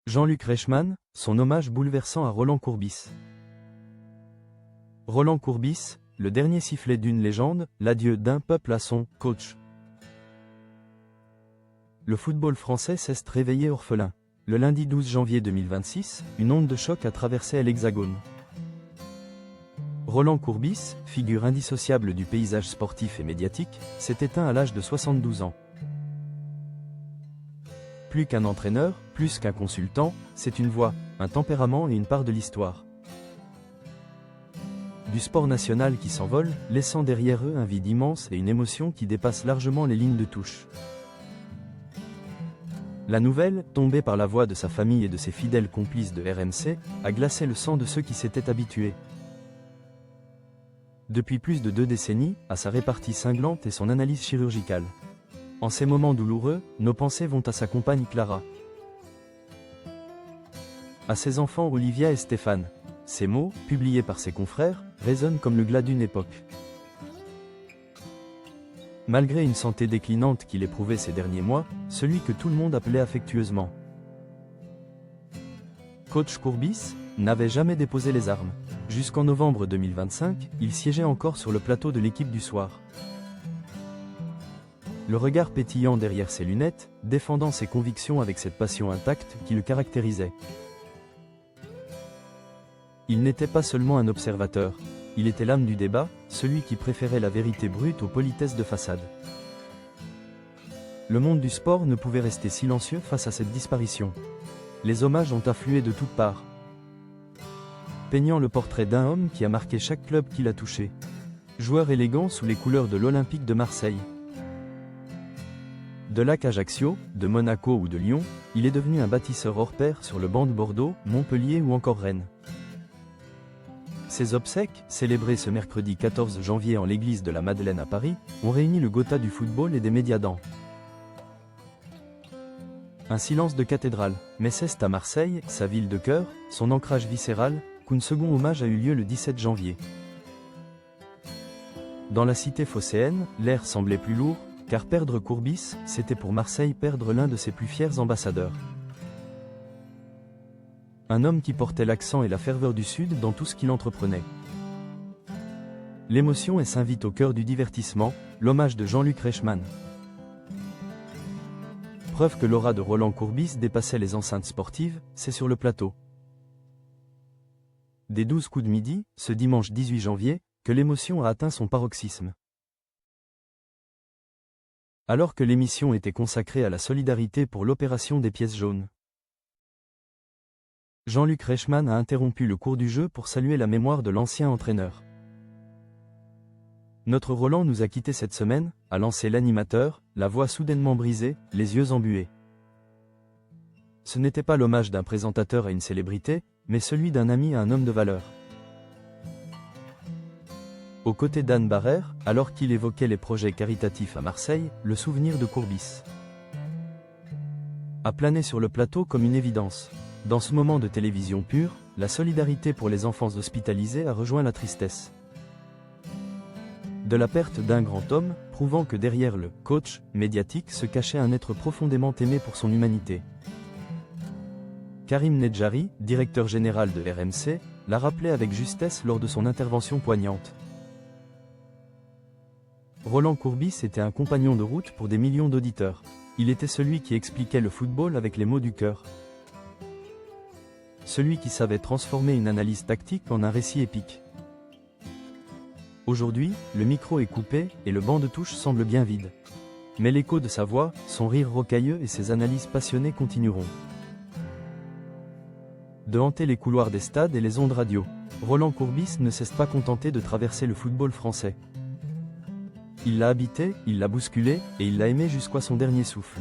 Jean-Luc Reichmann, son hommage bouleversant à Roland Courbis. Roland Courbis, le dernier sifflet d'une légende, l'adieu d'un peuple à son coach. Le football français s'est réveillé orphelin. Le lundi 12 janvier 2026, une onde de choc a traversé l'Hexagone. Roland Courbis, figure indissociable du paysage sportif et médiatique, s'est éteint à l'âge de 72 ans. Plus qu'un entraîneur, plus qu'un consultant, c'est une voix, un tempérament et une part de l'histoire. Du sport national qui s'envole, laissant derrière eux un vide immense et une émotion qui dépasse largement les lignes de touche. La nouvelle, tombée par la voix de sa famille et de ses fidèles complices de RMC, a glacé le sang de ceux qui s'étaient habitués. Depuis plus de 2 décennies, à sa répartie cinglante et son analyse chirurgicale. En ces moments douloureux, nos pensées vont à sa compagne Clara. À ses enfants Olivia et Stéphane. Ces mots, publiés par ses confrères, résonnent comme le glas d'une époque. Malgré une santé déclinante qu'il éprouvait ces derniers mois, celui que tout le monde appelait affectueusement Coach Courbis n'avait jamais déposé les armes. Jusqu'en novembre 2025, il siégeait encore sur le plateau de l'équipe du soir. Le regard pétillant derrière ses lunettes, défendant ses convictions avec cette passion intacte qui le caractérisait. Il n'était pas seulement un observateur, il était l'âme du débat, celui qui préférait la vérité brute aux politesses de façade. Le monde du sport ne pouvait rester silencieux face à cette disparition. Les hommages ont afflué de toutes parts, peignant le portrait d'un homme qui a marqué chaque club qu'il a touché. Joueur élégant sous les couleurs de l'Olympique de Marseille. De l'AC Ajaccio, de Monaco ou de Lyon, il est devenu un bâtisseur hors pair sur le banc de Bordeaux, Montpellier ou encore Rennes. Ses obsèques, célébrées ce mercredi 14 janvier en l'église de la Madeleine à Paris, ont réuni le Gotha du football et des médias dans un silence de cathédrale. Mais c'est à Marseille, sa ville de cœur, son ancrage viscéral, qu'un second hommage a eu lieu le 17 janvier. Dans la cité phocéenne, l'air semblait plus lourd, car perdre Courbis, c'était pour Marseille perdre l'un de ses plus fiers ambassadeurs. Un homme qui portait l'accent et la ferveur du Sud dans tout ce qu'il entreprenait. L'émotion s'invite au cœur du divertissement, l'hommage de Jean-Luc Reichmann. Preuve que l'aura de Roland Courbis dépassait les enceintes sportives, c'est sur le plateau. Des 12 coups de midi, ce dimanche 18 janvier, que l'émotion a atteint son paroxysme. Alors que l'émission était consacrée à la solidarité pour l'opération des pièces jaunes. Jean-Luc Reichmann a interrompu le cours du jeu pour saluer la mémoire de l'ancien entraîneur. Notre Roland nous a quittés cette semaine, a lancé l'animateur, la voix soudainement brisée, les yeux embués. Ce n'était pas l'hommage d'un présentateur à une célébrité, mais celui d'un ami à un homme de valeur. Aux côtés d'Anne Barrère, alors qu'il évoquait les projets caritatifs à Marseille, le souvenir de Courbis a plané sur le plateau comme une évidence. Dans ce moment de télévision pure, la solidarité pour les enfants hospitalisés a rejoint la tristesse de la perte d'un grand homme, prouvant que derrière le « coach » médiatique se cachait un être profondément aimé pour son humanité. Karim Nedjari, directeur général de RMC, l'a rappelé avec justesse lors de son intervention poignante. Roland Courbis était un compagnon de route pour des millions d'auditeurs. Il était celui qui expliquait le football avec les mots du cœur. Celui qui savait transformer une analyse tactique en un récit épique. Aujourd'hui, le micro est coupé et le banc de touche semble bien vide. Mais l'écho de sa voix, son rire rocailleux et ses analyses passionnées continueront de hanter les couloirs des stades et les ondes radio. Roland Courbis ne s'est pas contenté de traverser le football français. Il l'a habité, il l'a bousculé, et il l'a aimé jusqu'à son dernier souffle.